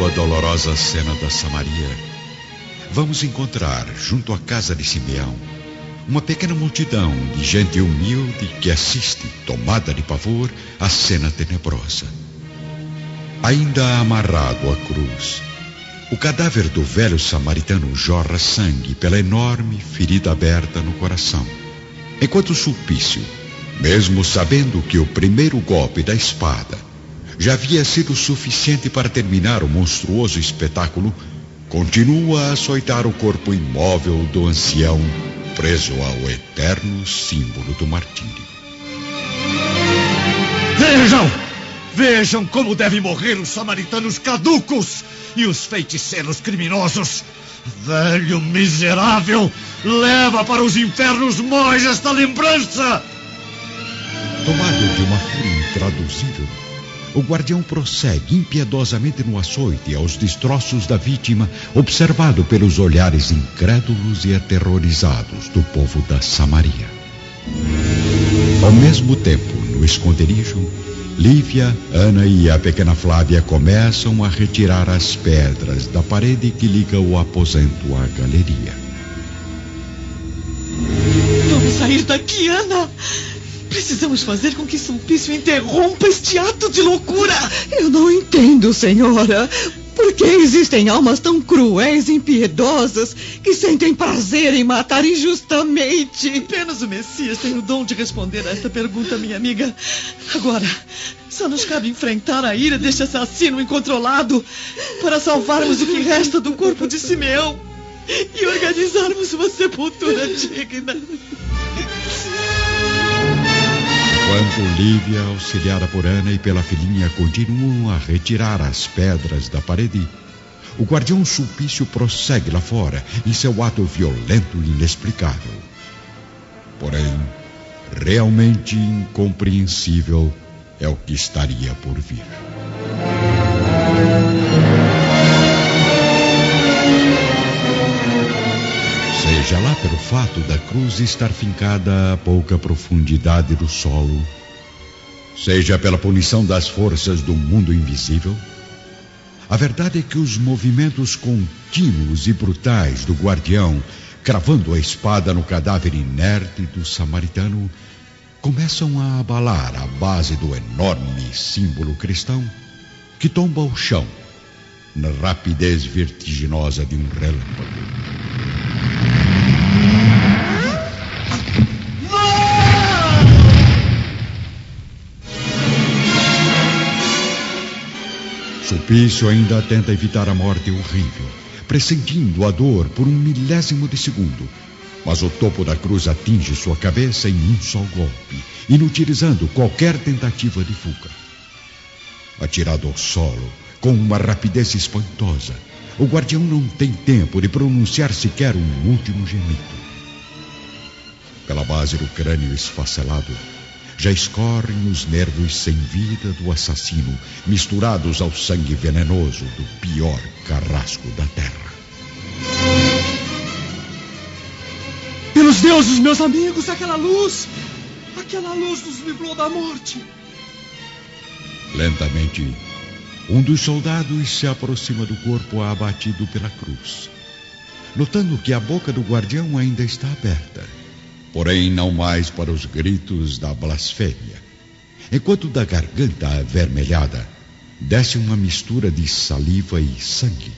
a dolorosa cena da Samaria, vamos encontrar, junto à casa de Simeão, uma pequena multidão de gente humilde que assiste, tomada de pavor, à cena tenebrosa. Ainda amarrado à cruz, o cadáver do velho samaritano jorra sangue pela enorme ferida aberta no coração, enquanto Sulpício, mesmo sabendo que o primeiro golpe da espada já havia sido suficiente para terminar o monstruoso espetáculo, continua a açoitar o corpo imóvel do ancião, preso ao eterno símbolo do martírio. Vejam como devem morrer os samaritanos caducos e os feiticeiros criminosos. Velho miserável, leva para os infernos mais esta lembrança. Tomado de uma fúria intraduzível, o guardião prossegue impiedosamente no açoite aos destroços da vítima, observado pelos olhares incrédulos e aterrorizados do povo da Samaria. Ao mesmo tempo, no esconderijo, Lívia, Ana e a pequena Flávia começam a retirar as pedras da parede que liga o aposento à galeria. Vamos sair daqui, Ana! Precisamos fazer com que Sulpício interrompa este ato de loucura. Eu não entendo, senhora. Por que existem almas tão cruéis e impiedosas que sentem prazer em matar injustamente? Apenas o Messias tem o dom de responder a esta pergunta, minha amiga. Agora, só nos cabe enfrentar a ira deste assassino incontrolado para salvarmos o que resta do corpo de Simeão e organizarmos uma sepultura digna. Enquanto Lívia, auxiliada por Ana e pela filhinha, continuam a retirar as pedras da parede, o guardião Sulpício prossegue lá fora em seu ato violento e inexplicável. Porém, realmente incompreensível é o que estaria por vir. Seja lá pelo fato da cruz estar fincada a pouca profundidade do solo, seja pela punição das forças do mundo invisível, a verdade é que os movimentos contínuos e brutais do guardião, cravando a espada no cadáver inerte do samaritano, começam a abalar a base do enorme símbolo cristão que tomba ao chão na rapidez vertiginosa de um relâmpago. Sulpício ainda tenta evitar a morte horrível, pressentindo a dor por 1/1000 de segundo. Mas o topo da cruz atinge sua cabeça em um só golpe, inutilizando qualquer tentativa de fuga. Atirado ao solo, com uma rapidez espantosa, o guardião não tem tempo de pronunciar sequer um último gemido. Pela base do crânio esfacelado, já escorrem os nervos sem vida do assassino, misturados ao sangue venenoso do pior carrasco da terra. Pelos deuses, meus amigos, aquela luz nos livrou da morte. Lentamente, um dos soldados se aproxima do corpo abatido pela cruz, notando que a boca do guardião ainda está aberta, porém não mais para os gritos da blasfêmia, enquanto da garganta avermelhada desce uma mistura de saliva e sangue,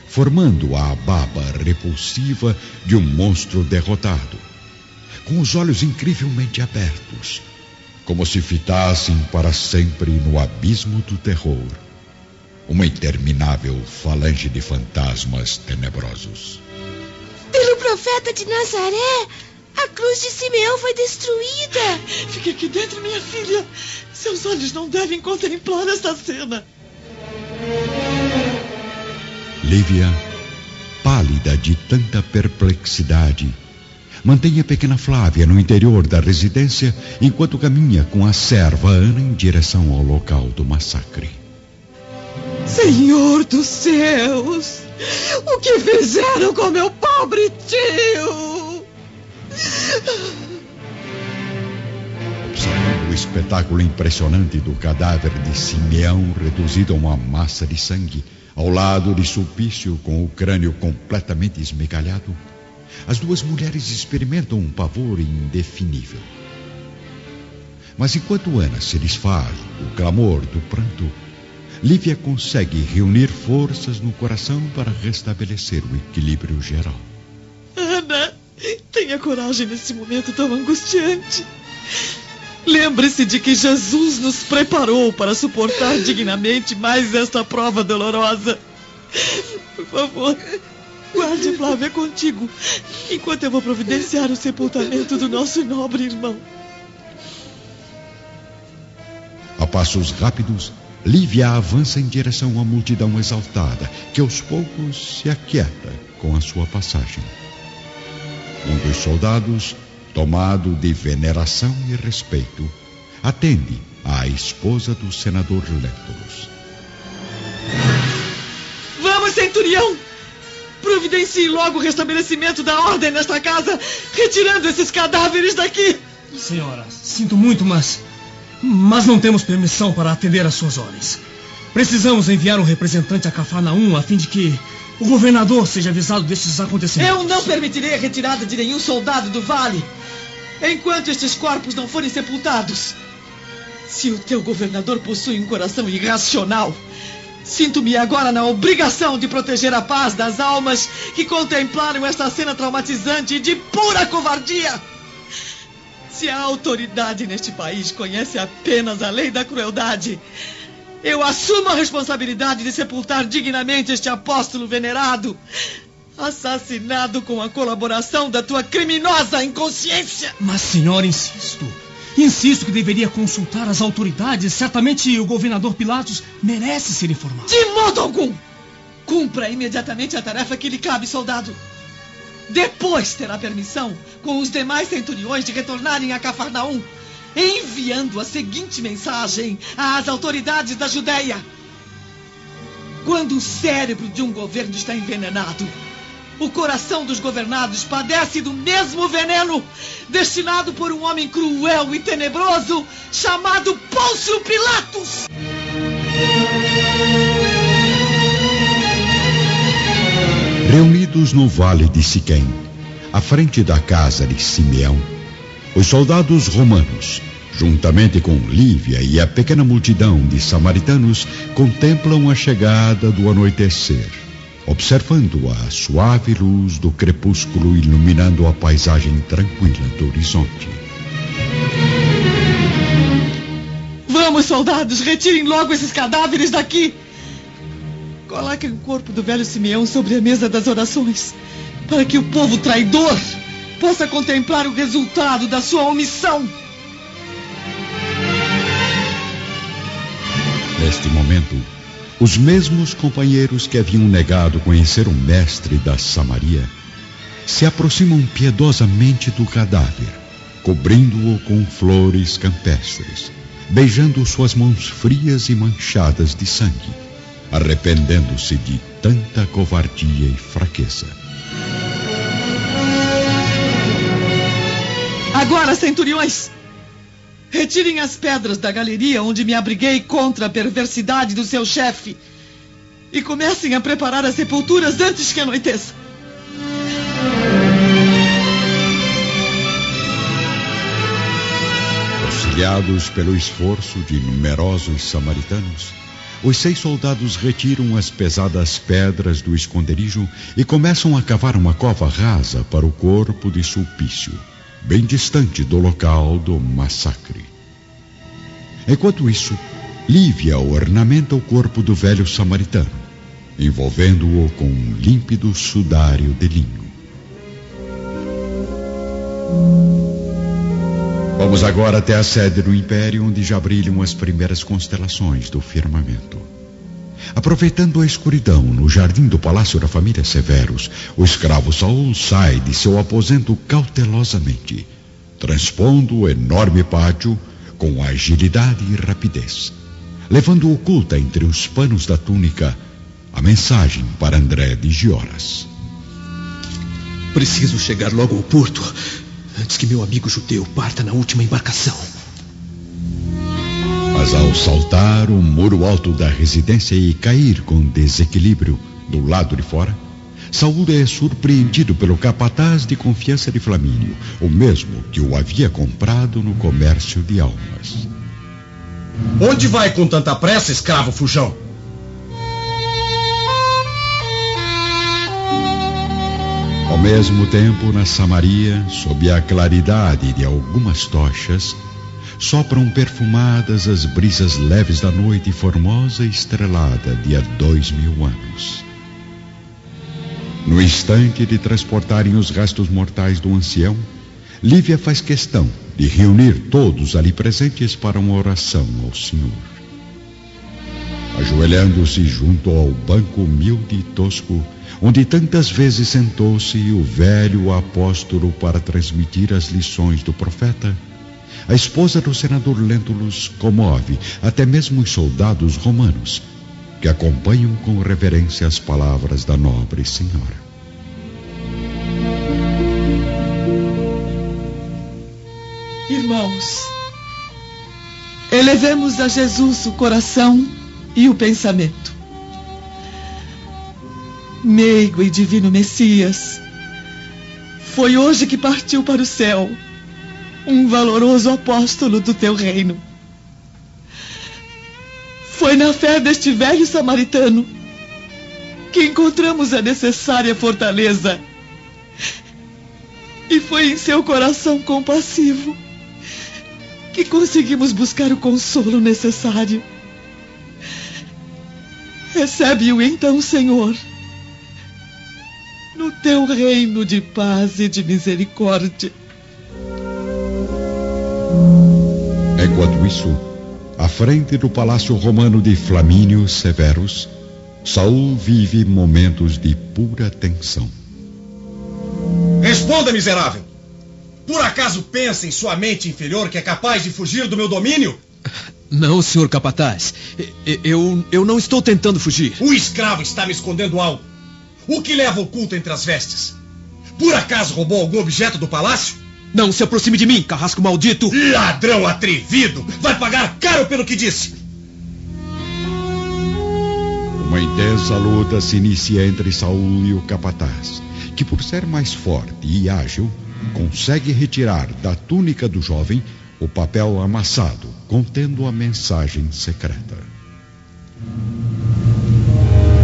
formando a baba repulsiva de um monstro derrotado, com os olhos incrivelmente abertos, como se fitassem para sempre no abismo do terror uma interminável falange de fantasmas tenebrosos. Pelo profeta de Nazaré, a cruz de Simeão foi destruída. Fique aqui dentro, minha filha. Seus olhos não devem contemplar esta cena. Lívia, pálida de tanta perplexidade, mantém a pequena Flávia no interior da residência enquanto caminha com a serva Ana em direção ao local do massacre. Senhor dos céus, o que fizeram com meu pobre tio? Observando o espetáculo impressionante do cadáver de Simeão reduzido a uma massa de sangue, Ao lado de Sulpício, com o crânio completamente esmegalhado, as duas mulheres experimentam um pavor indefinível. Mas enquanto Ana se desfaz do clamor do pranto, Lívia consegue reunir forças no coração para restabelecer o equilíbrio geral. Ana, tenha coragem nesse momento tão angustiante. Lembre-se de que Jesus nos preparou para suportar dignamente mais esta prova dolorosa. Por favor, guarde Flávia contigo, enquanto eu vou providenciar o sepultamento do nosso nobre irmão. A passos rápidos, Lívia avança em direção à multidão exaltada, que aos poucos se aquieta com a sua passagem. Um dos soldados, tomado de veneração e respeito, atende à esposa do senador Lentulus. Vamos, centurião! Providencie logo o restabelecimento da ordem nesta casa, retirando esses cadáveres daqui! Senhora, sinto muito, mas não temos permissão para atender às suas ordens. Precisamos enviar um representante a Cafarnaum a fim de que o governador seja avisado desses acontecimentos. Eu não permitirei a retirada de nenhum soldado do vale enquanto estes corpos não forem sepultados. Se o teu governador possui um coração irracional, sinto-me agora na obrigação de proteger a paz das almas que contemplaram esta cena traumatizante e de pura covardia. Se a autoridade neste país conhece apenas a lei da crueldade, eu assumo a responsabilidade de sepultar dignamente este apóstolo venerado, assassinado com a colaboração da tua criminosa inconsciência. Mas, senhora, insisto que deveria consultar as autoridades. Certamente o governador Pilatos merece ser informado. De modo algum! Cumpra imediatamente a tarefa que lhe cabe, soldado. Depois terá permissão, com os demais centuriões, de retornarem a Cafarnaum, enviando a seguinte mensagem às autoridades da Judéia: quando o cérebro de um governo está envenenado, o coração dos governados padece do mesmo veneno destinado por um homem cruel e tenebroso chamado Pôncio Pilatos. Reunidos no vale de Siquém, à frente da casa de Simeão, os soldados romanos, juntamente com Lívia e a pequena multidão de samaritanos, contemplam a chegada do anoitecer, observando a suave luz do crepúsculo iluminando a paisagem tranquila do horizonte. Vamos, soldados, retirem logo esses cadáveres daqui. Coloquem o corpo do velho Simeão sobre a mesa das orações, para que o povo traidor possa contemplar o resultado da sua omissão. Neste momento, os mesmos companheiros que haviam negado conhecer o mestre da Samaria se aproximam piedosamente do cadáver, cobrindo-o com flores campestres, beijando suas mãos frias e manchadas de sangue, arrependendo-se de tanta covardia e fraqueza. Agora, centuriões, retirem as pedras da galeria onde me abriguei contra a perversidade do seu chefe e comecem a preparar as sepulturas antes que anoiteça. Auxiliados pelo esforço de numerosos samaritanos, os 6 soldados retiram as pesadas pedras do esconderijo e começam a cavar uma cova rasa para o corpo de Sulpício, bem distante do local do massacre. Enquanto isso, Lívia ornamenta o corpo do velho samaritano, envolvendo-o com um límpido sudário de linho. Vamos agora até a sede do Império, onde já brilham as primeiras constelações do firmamento. Aproveitando a escuridão no jardim do palácio da família Severus, o escravo Saul sai de seu aposento cautelosamente, transpondo o enorme pátio com agilidade e rapidez, levando oculta entre os panos da túnica a mensagem para André de Gioras. Preciso chegar logo ao porto, antes que meu amigo judeu parta na última embarcação. Mas ao saltar o muro alto da residência e cair com desequilíbrio do lado de fora, Saul é surpreendido pelo capataz de confiança de Flamínio, o mesmo que o havia comprado no comércio de almas. Onde vai com tanta pressa, escravo fujão? Ao mesmo tempo, na Samaria, sob a claridade de algumas tochas, sopram perfumadas as brisas leves da noite formosa e estrelada de há 2000 anos. No instante de transportarem os restos mortais do ancião, Lívia faz questão de reunir todos ali presentes para uma oração ao Senhor. Ajoelhando-se junto ao banco humilde e tosco, onde tantas vezes sentou-se o velho apóstolo para transmitir as lições do profeta, a esposa do senador Lentulus comove até mesmo os soldados romanos, que acompanham com reverência as palavras da nobre senhora. Irmãos, elevemos a Jesus o coração e o pensamento. Meigo e divino Messias, foi hoje que partiu para o céu um valoroso apóstolo do teu reino. Foi na fé deste velho samaritano que encontramos a necessária fortaleza. E foi em seu coração compassivo que conseguimos buscar o consolo necessário. Recebe-o então, Senhor, no teu reino de paz e de misericórdia. Enquanto isso, à frente do palácio romano de Flamínio Severus, Saul vive momentos de pura tensão. Responda, miserável! Por acaso pensa em sua mente inferior que é capaz de fugir do meu domínio? Não, senhor capataz. Eu não estou tentando fugir. O escravo está me escondendo algo. O que leva oculto entre as vestes? Por acaso roubou algum objeto do palácio? Não se aproxime de mim, carrasco maldito! Ladrão atrevido! Vai pagar caro pelo que disse! Uma intensa luta se inicia entre Saul e o capataz, que por ser mais forte e ágil, consegue retirar da túnica do jovem o papel amassado, contendo a mensagem secreta.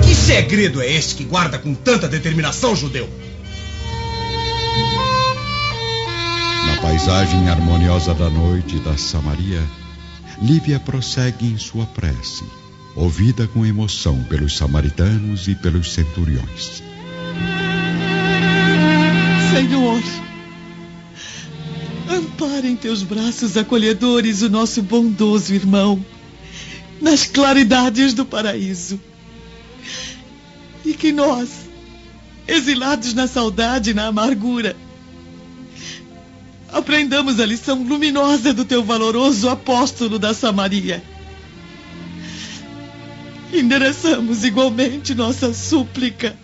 Que segredo é este que guarda com tanta determinação, judeu? Na paisagem harmoniosa da noite da Samaria, Lívia prossegue em sua prece, ouvida com emoção pelos samaritanos e pelos centuriões. Senhor, ampara em teus braços acolhedores o nosso bondoso irmão nas claridades do paraíso. E que nós, exilados na saudade e na amargura, aprendamos a lição luminosa do teu valoroso apóstolo da Samaria. Endereçamos igualmente nossa súplica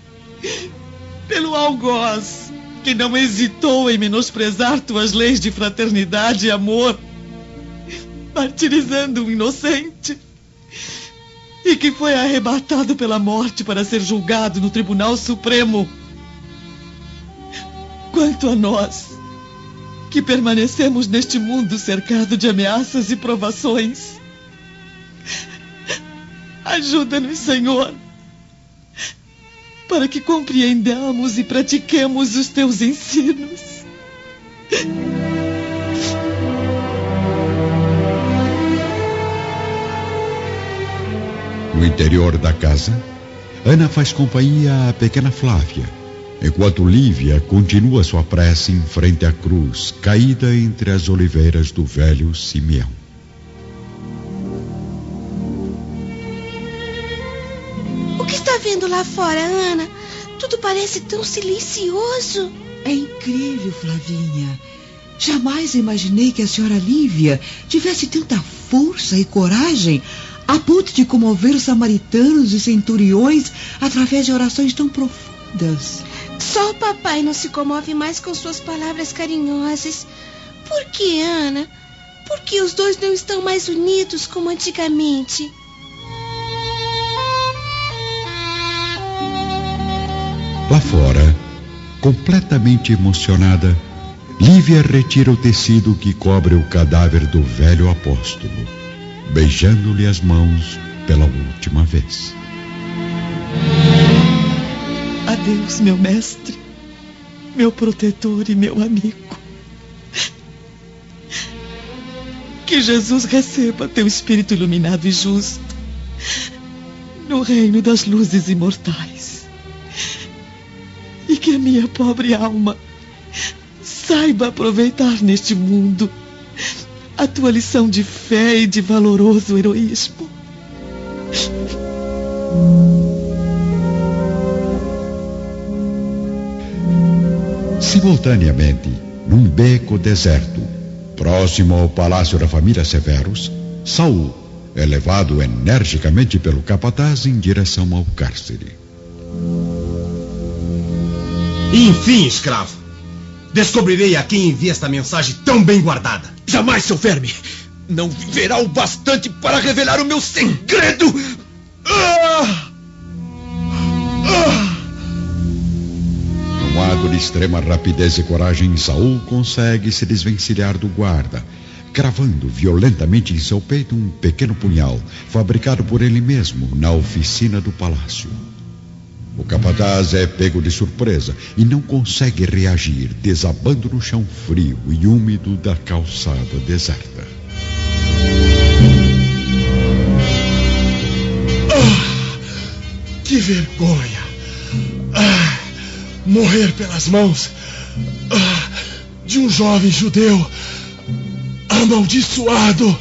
pelo algoz, que não hesitou em menosprezar tuas leis de fraternidade e amor, martirizando um inocente, e que foi arrebatado pela morte para ser julgado no Tribunal Supremo. Quanto a nós, que permanecemos neste mundo cercado de ameaças e provações, ajuda-nos, Senhor, para que compreendamos e pratiquemos os teus ensinos. No interior da casa, Ana faz companhia à pequena Flávia, enquanto Lívia continua sua prece em frente à cruz, caída entre as oliveiras do velho Simeão. O que está vendo lá fora, Ana? Tudo parece tão silencioso. É incrível, Flavinha. Jamais imaginei que a senhora Lívia tivesse tanta força e coragem a ponto de comover os samaritanos e centuriões através de orações tão profundas. Só o papai não se comove mais com suas palavras carinhosas. Por que, Ana? Por que os dois não estão mais unidos como antigamente? Lá fora, completamente emocionada, Lívia retira o tecido que cobre o cadáver do velho apóstolo, beijando-lhe as mãos pela última vez. Adeus, meu mestre, meu protetor e meu amigo. Que Jesus receba teu espírito iluminado e justo no reino das luzes imortais. E que a minha pobre alma saiba aproveitar neste mundo a tua lição de fé e de valoroso heroísmo. Simultaneamente, num beco deserto, próximo ao palácio da família Severus, Saul é levado energicamente pelo capataz em direção ao cárcere. Enfim, escravo, descobrirei a quem envia esta mensagem tão bem guardada. Jamais, seu verme! Não viverá o bastante para revelar o meu segredo! Num ato de extrema rapidez e coragem, Saul consegue se desvencilhar do guarda, cravando violentamente em seu peito um pequeno punhal, fabricado por ele mesmo na oficina do palácio. O capataz é pego de surpresa e não consegue reagir, desabando no chão frio e úmido da calçada deserta. Que vergonha! Morrer pelas mãos de um jovem judeu amaldiçoado!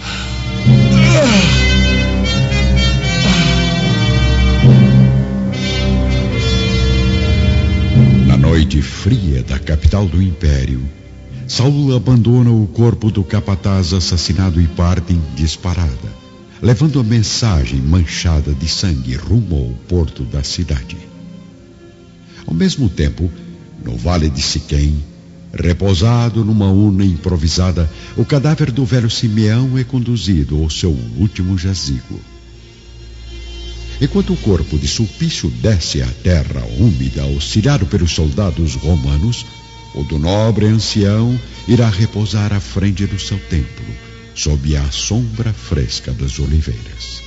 Na noite fria da capital do império, Saul abandona o corpo do capataz assassinado e parte em disparada, levando a mensagem manchada de sangue rumo ao porto da cidade. Ao mesmo tempo, no vale de Siquém, repousado numa urna improvisada, o cadáver do velho Simeão é conduzido ao seu último jazigo. Enquanto o corpo de Sulpício desce à terra úmida, auxiliado pelos soldados romanos, o do nobre ancião irá repousar à frente do seu templo, sob a sombra fresca das oliveiras.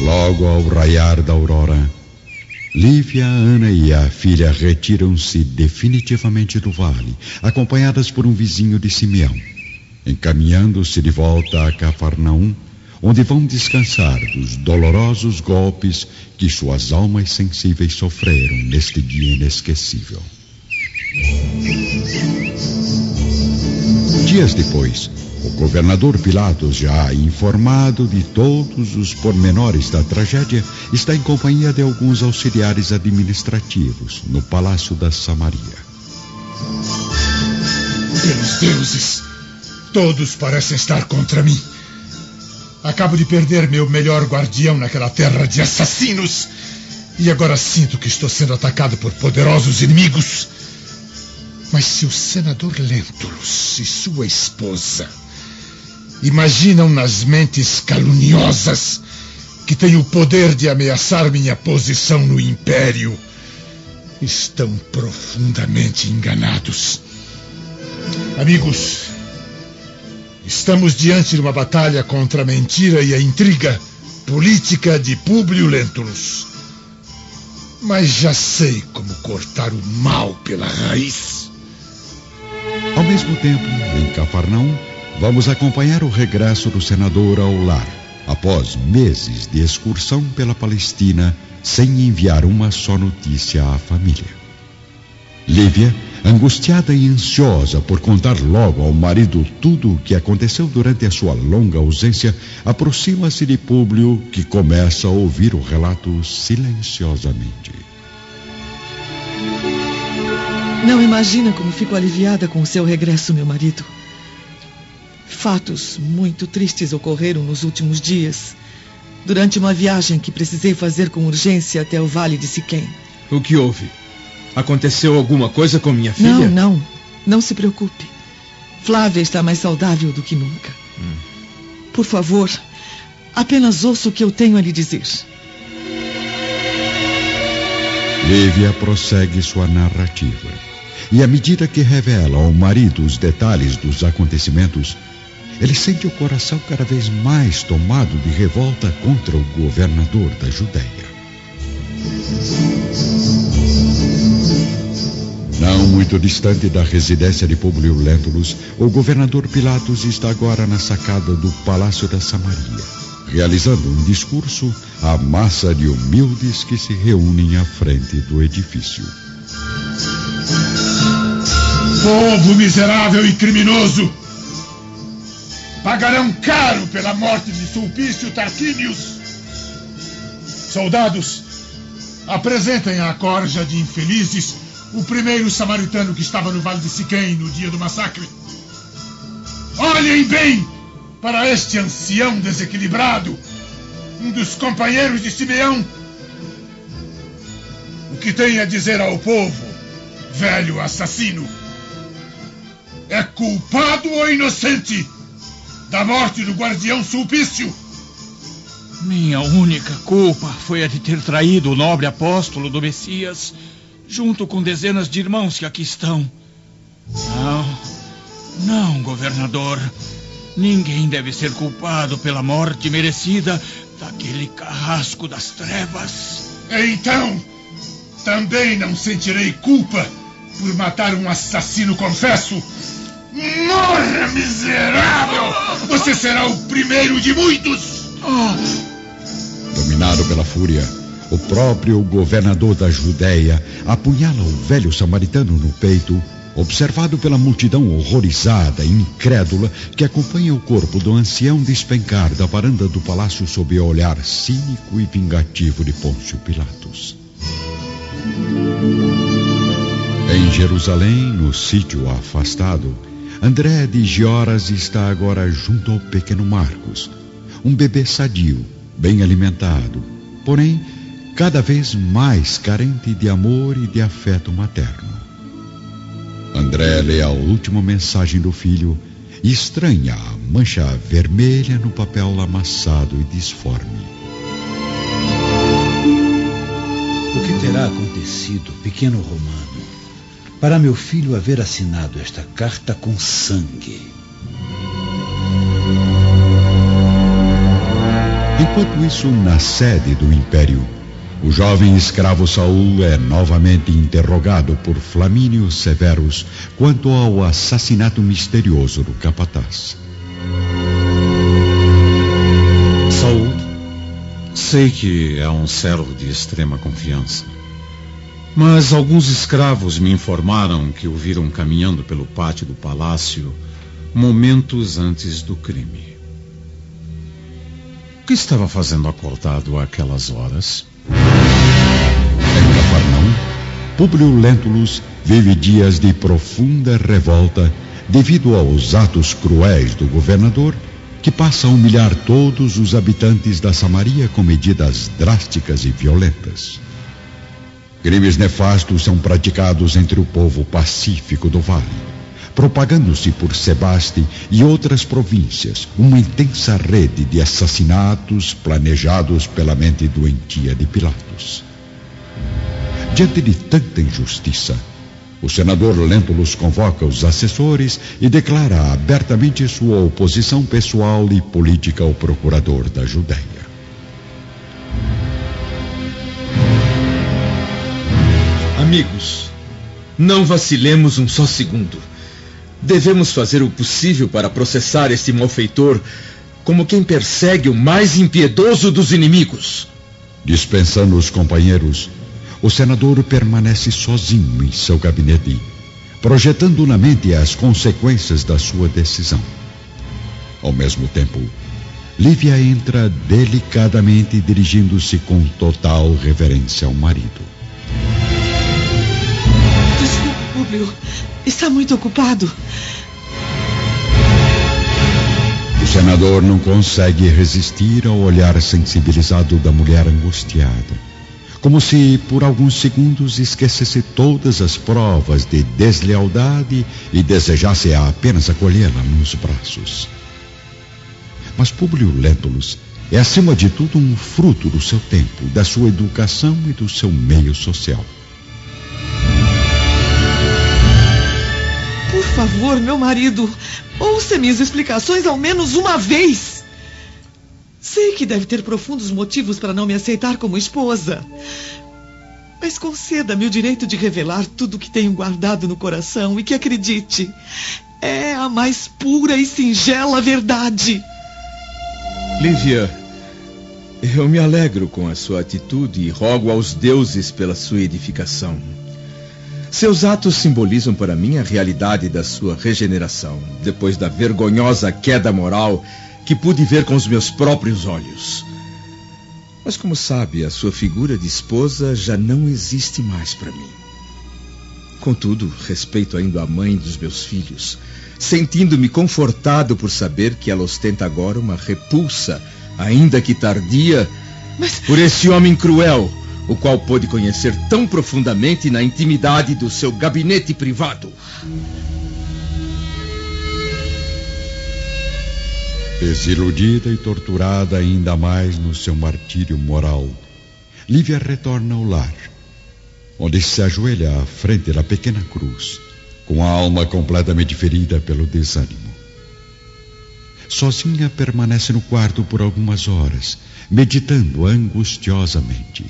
Logo ao raiar da aurora, Lívia, Ana e a filha retiram-se definitivamente do vale, acompanhadas por um vizinho de Simeão, encaminhando-se de volta a Cafarnaum, onde vão descansar dos dolorosos golpes que suas almas sensíveis sofreram neste dia inesquecível. Dias depois, o governador Pilatos, já informado de todos os pormenores da tragédia, está em companhia de alguns auxiliares administrativos no Palácio da Samaria. Pelos deuses, todos parecem estar contra mim. Acabo de perder meu melhor guardião naquela terra de assassinos. E agora sinto que estou sendo atacado por poderosos inimigos. Mas se o senador Lentulus e sua esposa imaginam nas mentes caluniosas que têm o poder de ameaçar minha posição no império, estão profundamente enganados. Amigos, estamos diante de uma batalha contra a mentira e a intriga política de Públio Lentulus. Mas já sei como cortar o mal pela raiz. Ao mesmo tempo, em Cafarnaum, vamos acompanhar o regresso do senador ao lar, após meses de excursão pela Palestina, sem enviar uma só notícia à família. Lívia, angustiada e ansiosa por contar logo ao marido tudo o que aconteceu durante a sua longa ausência, aproxima-se de Públio, que começa a ouvir o relato silenciosamente. Não imagina como fico aliviada com o seu regresso, meu marido. Fatos muito tristes ocorreram nos últimos dias, durante uma viagem que precisei fazer com urgência até o Vale de Siquém. O que houve? Aconteceu alguma coisa com minha filha? Não se preocupe. Flávia está mais saudável do que nunca. Por favor, apenas ouça o que eu tenho a lhe dizer. Lívia prossegue sua narrativa. E à medida que revela ao marido os detalhes dos acontecimentos, ele sente o coração cada vez mais tomado de revolta contra o governador da Judéia. Não muito distante da residência de Públio Lentulus, o governador Pilatos está agora na sacada do Palácio da Samaria, realizando um discurso à massa de humildes que se reúnem à frente do edifício. Povo miserável e criminoso! Pagarão caro pela morte de Sulpício Tarquínios! Soldados, apresentem à corja de infelizes o primeiro samaritano que estava no Vale de Siquém no dia do massacre. Olhem bem para este ancião desequilibrado, um dos companheiros de Simeão. O que tem a dizer ao povo, velho assassino? É culpado ou inocente da morte do guardião Sulpício? Minha única culpa foi a de ter traído o nobre apóstolo do Messias, junto com dezenas de irmãos que aqui estão. Não, governador. Ninguém deve ser culpado pela morte merecida daquele carrasco das trevas. Então, também não sentirei culpa por matar um assassino confesso. Morra, miserável! Você será o primeiro de muitos! Dominado pela fúria, o próprio governador da Judéia apunhala o velho samaritano no peito, observado pela multidão horrorizada e incrédula que acompanha o corpo do ancião despencar da varanda do palácio sob o olhar cínico e vingativo de Pôncio Pilatos. Em Jerusalém, no sítio afastado, André de Gioras está agora junto ao pequeno Marcos, um bebê sadio, bem alimentado, porém cada vez mais carente de amor e de afeto materno. André lê a última mensagem do filho e estranha a mancha vermelha no papel amassado e disforme. O que terá acontecido, pequeno Romano, para meu filho haver assinado esta carta com sangue? Enquanto isso, na sede do Império, o jovem escravo Saul é novamente interrogado por Flamínio Severus quanto ao assassinato misterioso do capataz. Saul, sei que é um servo de extrema confiança, mas alguns escravos me informaram que o viram caminhando pelo pátio do palácio momentos antes do crime. O que estava fazendo acordado àquelas horas? Em Cafarnaum, Públio Lentulus vive dias de profunda revolta devido aos atos cruéis do governador, que passa a humilhar todos os habitantes da Samaria com medidas drásticas e violentas. Crimes nefastos são praticados entre o povo pacífico do vale, propagando-se por Sebaste e outras províncias uma intensa rede de assassinatos planejados pela mente doentia de Pilatos. Diante de tanta injustiça, o senador Lentulus convoca os assessores e declara abertamente sua oposição pessoal e política ao procurador da Judéia. Amigos, não vacilemos um só segundo. Devemos fazer o possível para processar este malfeitor como quem persegue o mais impiedoso dos inimigos. Dispensando os companheiros, o senador permanece sozinho em seu gabinete, projetando na mente as consequências da sua decisão. Ao mesmo tempo, Lívia entra delicadamente, dirigindo-se com total reverência ao marido. Desculpe, Públio. Está muito ocupado. O senador não consegue resistir ao olhar sensibilizado da mulher angustiada, como se por alguns segundos esquecesse todas as provas de deslealdade e desejasse apenas acolhê-la nos braços. Mas Públio Lentulus é, acima de tudo, um fruto do seu tempo, da sua educação e do seu meio social. Por favor, meu marido, ouça minhas explicações ao menos uma vez. Sei que deve ter profundos motivos para não me aceitar como esposa. Mas conceda-me o direito de revelar tudo o que tenho guardado no coração e que, acredite, é a mais pura e singela verdade. Lívia, eu me alegro com a sua atitude e rogo aos deuses pela sua edificação. Seus atos simbolizam para mim a realidade da sua regeneração, depois da vergonhosa queda moral que pude ver com os meus próprios olhos. Mas, como sabe, a sua figura de esposa já não existe mais para mim. Contudo, respeito ainda a mãe dos meus filhos, sentindo-me confortado por saber que ela ostenta agora uma repulsa, ainda que tardia, por esse homem cruel, o qual pôde conhecer tão profundamente na intimidade do seu gabinete privado. Desiludida e torturada ainda mais no seu martírio moral, Lívia retorna ao lar, onde se ajoelha à frente da pequena cruz, com a alma completamente ferida pelo desânimo. Sozinha permanece no quarto por algumas horas, meditando angustiosamente.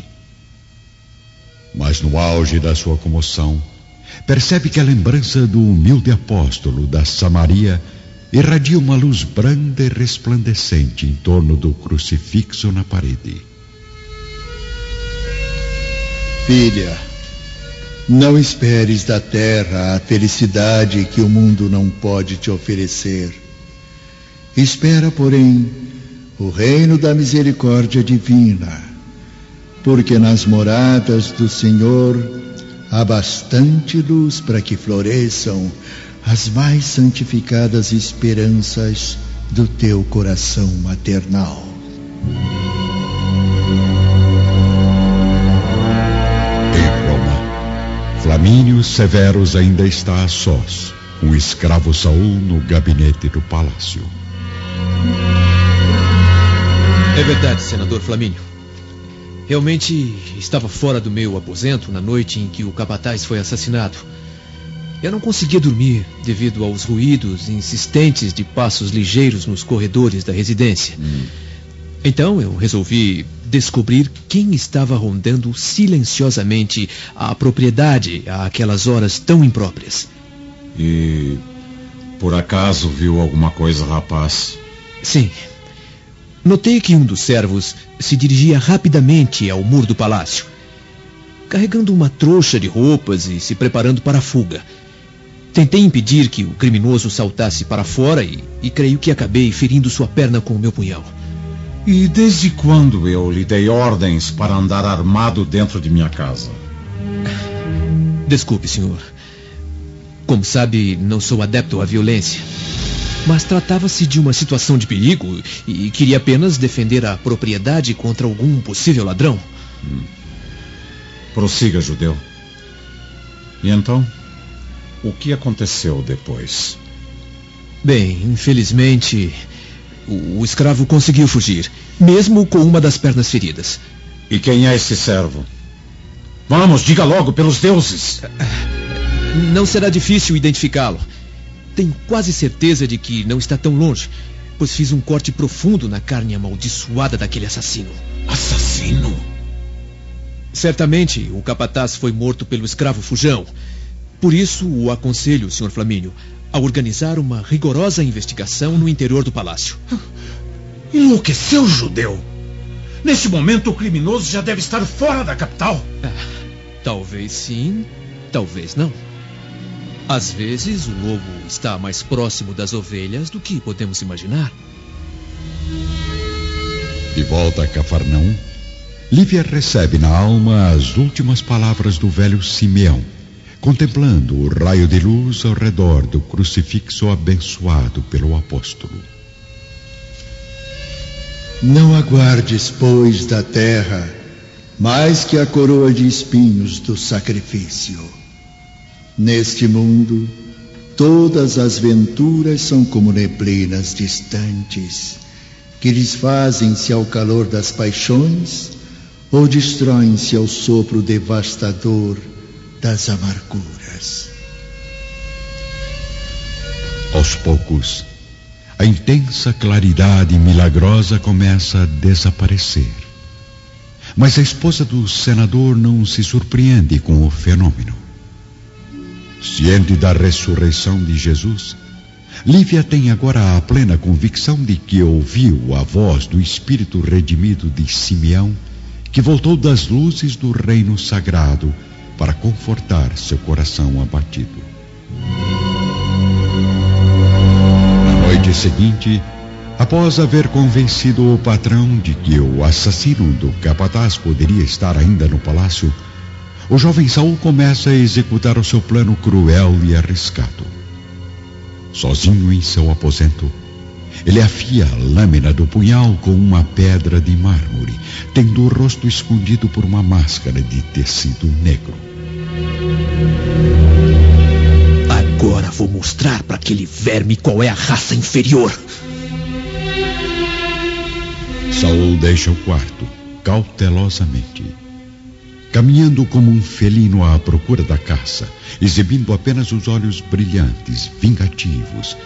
Mas no auge da sua comoção, percebe que a lembrança do humilde apóstolo da Samaria irradia uma luz branda e resplandecente em torno do crucifixo na parede. Filha, não esperes da terra a felicidade que o mundo não pode te oferecer. Espera, porém, o reino da misericórdia divina, porque nas moradas do Senhor há bastante luz para que floresçam as mais santificadas esperanças do teu coração maternal. Em Roma, Flamínio Severus ainda está a sós, com o escravo Saul no gabinete do palácio. É verdade, senador Flamínio. Realmente estava fora do meu aposento na noite em que o capataz foi assassinado. Eu não conseguia dormir devido aos ruídos insistentes de passos ligeiros nos corredores da residência. Então eu resolvi descobrir quem estava rondando silenciosamente a propriedade àquelas horas tão impróprias. E por acaso viu alguma coisa, rapaz? Sim. Notei que um dos servos se dirigia rapidamente ao muro do palácio, carregando uma trouxa de roupas e se preparando para a fuga. Tentei impedir que o criminoso saltasse para fora e creio que acabei ferindo sua perna com o meu punhal. E desde quando eu lhe dei ordens para andar armado dentro de minha casa? Desculpe, senhor. Como sabe, não sou adepto à violência. Mas tratava-se de uma situação de perigo e queria apenas defender a propriedade contra algum possível ladrão. Prossiga, judeu. E então, o que aconteceu depois? Bem, infelizmente, o escravo conseguiu fugir, mesmo com uma das pernas feridas. E quem é esse servo? Vamos, diga logo, pelos deuses. Não será difícil identificá-lo. Tenho quase certeza de que não está tão longe, pois fiz um corte profundo na carne amaldiçoada daquele assassino. Assassino? Certamente o capataz foi morto pelo escravo fujão. Por isso o aconselho, Sr. Flamínio, a organizar uma rigorosa investigação no interior do palácio. Enlouqueceu, judeu? Nesse momento o criminoso já deve estar fora da capital. Talvez sim, talvez não. Às vezes o lobo está mais próximo das ovelhas do que podemos imaginar. De volta a Cafarnaum, Lívia recebe na alma as últimas palavras do velho Simeão, contemplando o raio de luz ao redor do crucifixo abençoado pelo apóstolo. Não aguardes, pois, da terra mais que a coroa de espinhos do sacrifício. Neste mundo, todas as venturas são como neblinas distantes, que desfazem-se ao calor das paixões ou destroem-se ao sopro devastador das amarguras. Aos poucos, a intensa claridade milagrosa começa a desaparecer. Mas a esposa do senador não se surpreende com o fenômeno. Ciente da ressurreição de Jesus, Lívia tem agora a plena convicção de que ouviu a voz do Espírito redimido de Simeão, que voltou das luzes do reino sagrado para confortar seu coração abatido. Na noite seguinte, após haver convencido o patrão de que o assassino do capataz poderia estar ainda no palácio, o jovem Saul começa a executar o seu plano cruel e arriscado. Sozinho em seu aposento, ele afia a lâmina do punhal com uma pedra de mármore, tendo o rosto escondido por uma máscara de tecido negro. Agora vou mostrar para aquele verme qual é a raça inferior. Saul deixa o quarto, cautelosamente, caminhando como um felino à procura da caça, exibindo apenas os olhos brilhantes, vingativos,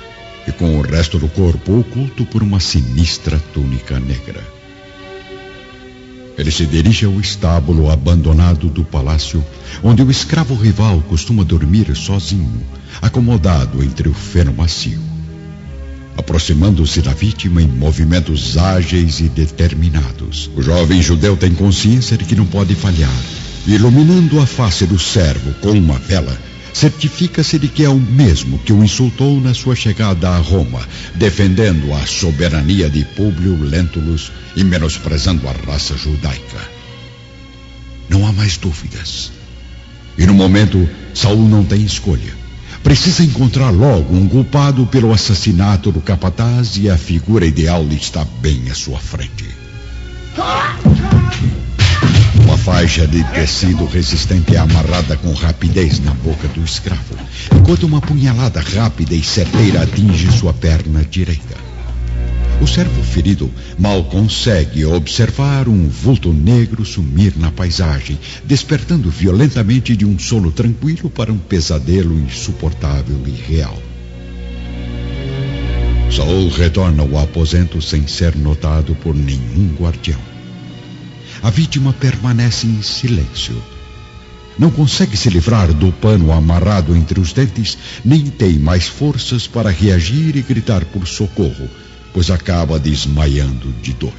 e com o resto do corpo oculto por uma sinistra túnica negra. Ele se dirige ao estábulo abandonado do palácio, onde o escravo rival costuma dormir sozinho, acomodado entre o feno macio. Aproximando-se da vítima em movimentos ágeis e determinados, o jovem judeu tem consciência de que não pode falhar. Iluminando a face do servo com uma vela, certifica-se de que é o mesmo que o insultou na sua chegada a Roma, defendendo a soberania de Públio Lentulus e menosprezando a raça judaica. Não há mais dúvidas. E no momento, Saul não tem escolha. Precisa encontrar logo um culpado pelo assassinato do capataz e a figura ideal está bem à sua frente. Uma faixa de tecido resistente é amarrada com rapidez na boca do escravo, enquanto uma punhalada rápida e certeira atinge sua perna direita. O servo ferido mal consegue observar um vulto negro sumir na paisagem, despertando violentamente de um sono tranquilo para um pesadelo insuportável e real. Saul retorna ao aposento sem ser notado por nenhum guardião. A vítima permanece em silêncio. Não consegue se livrar do pano amarrado entre os dentes, nem tem mais forças para reagir e gritar por socorro, pois acaba desmaiando de dor.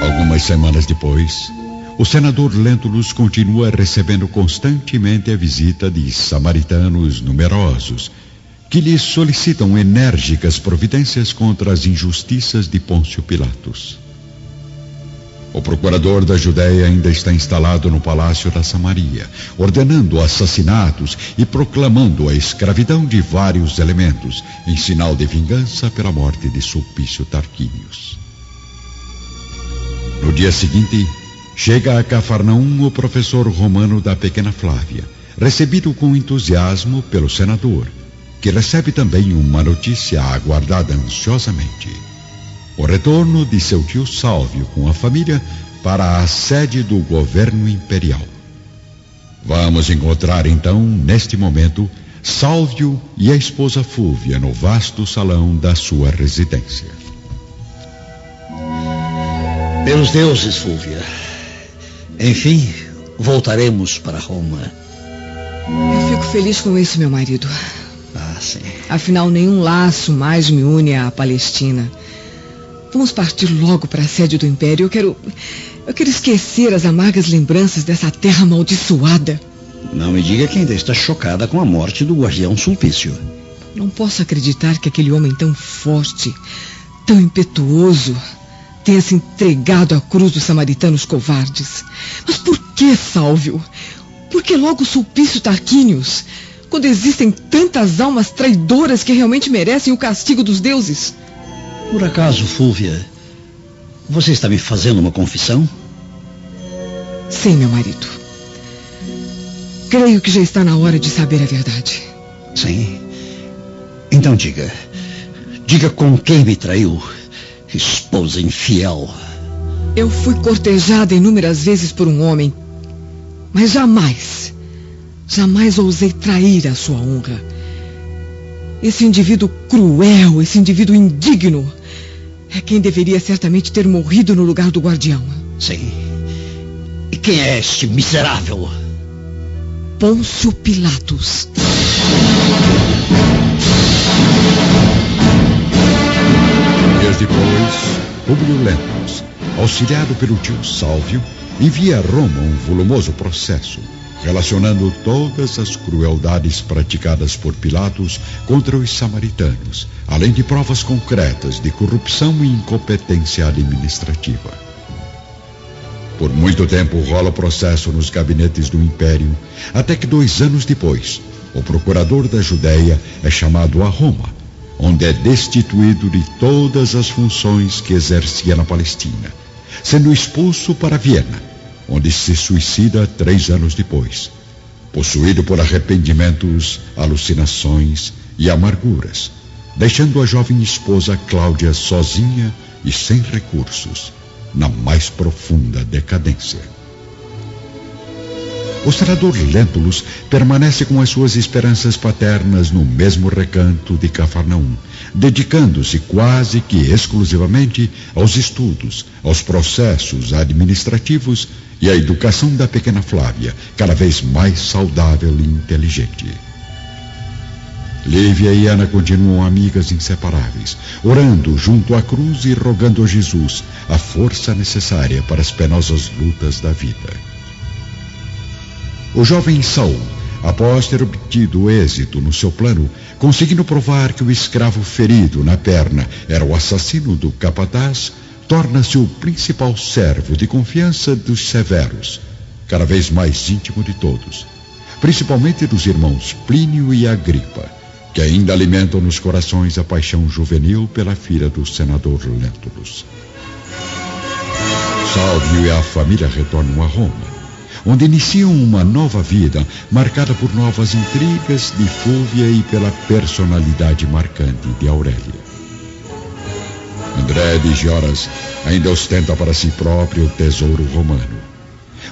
Algumas semanas depois, o senador Lentulus continua recebendo constantemente a visita de samaritanos numerosos, que lhe solicitam enérgicas providências contra as injustiças de Pôncio Pilatos. O procurador da Judéia ainda está instalado no palácio da Samaria, ordenando assassinatos e proclamando a escravidão de vários elementos, em sinal de vingança pela morte de Sulpício Tarquínios. No dia seguinte, chega a Cafarnaum o professor romano da pequena Flávia, recebido com entusiasmo pelo senador, que recebe também uma notícia aguardada ansiosamente: o retorno de seu tio Sálvio com a família para a sede do governo imperial. Vamos encontrar então, neste momento, Sálvio e a esposa Fúvia no vasto salão da sua residência. Pelos deuses, Fúvia. Enfim, voltaremos para Roma. Eu fico feliz com isso, meu marido. Ah, sim. Afinal, nenhum laço mais me une à Palestina. Vamos partir logo para a sede do Império. Eu quero esquecer as amargas lembranças dessa terra amaldiçoada. Não me diga que ainda está chocada com a morte do guardião Sulpício. Não posso acreditar que aquele homem tão forte, tão impetuoso, tenha se entregado à cruz dos samaritanos covardes. Mas por que, Sálvio? Por que logo Sulpício Tarquínios, quando existem tantas almas traidoras que realmente merecem o castigo dos deuses? Por acaso, Fúvia, Você está me fazendo uma confissão? Sim, meu marido. Creio que já está na hora de saber a verdade. Sim. Então diga. Diga com quem me traiu, esposa infiel. Eu fui cortejada inúmeras vezes por um homem, mas jamais ousei trair a sua honra. Esse indivíduo cruel, esse indivíduo indigno, é quem deveria certamente ter morrido no lugar do guardião. Sim. E quem é este miserável? Pôncio Pilatos. Dias depois, Públio Lentulus, auxiliado pelo tio Sálvio, envia a Roma um volumoso processo relacionando todas as crueldades praticadas por Pilatos contra os samaritanos, além de provas concretas de corrupção e incompetência administrativa. Por muito tempo rola o processo nos gabinetes do Império, até que 2 anos depois, o procurador da Judéia é chamado a Roma, onde é destituído de todas as funções que exercia na Palestina, sendo expulso para Viena, onde se suicida 3 anos depois, possuído por arrependimentos, alucinações e amarguras, deixando a jovem esposa Cláudia sozinha e sem recursos, na mais profunda decadência. O senador Lentulus permanece com as suas esperanças paternas no mesmo recanto de Cafarnaum, dedicando-se quase que exclusivamente aos estudos, aos processos administrativos e à educação da pequena Flávia, cada vez mais saudável e inteligente. Lívia e Ana continuam amigas inseparáveis, orando junto à cruz e rogando a Jesus a força necessária para as penosas lutas da vida. O jovem Saul, após ter obtido êxito no seu plano, conseguindo provar que o escravo ferido na perna era o assassino do capataz, torna-se o principal servo de confiança dos severos, cada vez mais íntimo de todos, principalmente dos irmãos Plínio e Agripa, que ainda alimentam nos corações a paixão juvenil pela filha do senador Lentulus. Sálvio e a família retornam a Roma, onde iniciam uma nova vida marcada por novas intrigas de Fúvia e pela personalidade marcante de Aurélia. André de Gioras ainda ostenta para si próprio o tesouro romano.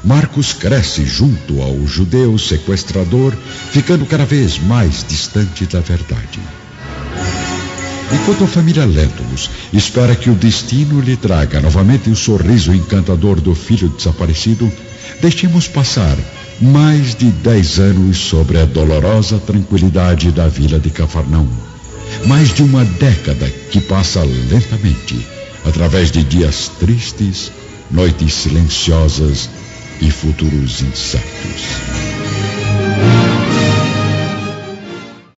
Marcos cresce junto ao judeu sequestrador, ficando cada vez mais distante da verdade. Enquanto a família Lentulus espera que o destino lhe traga novamente o sorriso encantador do filho desaparecido, deixemos passar mais de 10 anos sobre a dolorosa tranquilidade da vila de Cafarnaum. Mais de uma década que passa lentamente, através de dias tristes, noites silenciosas e futuros incertos.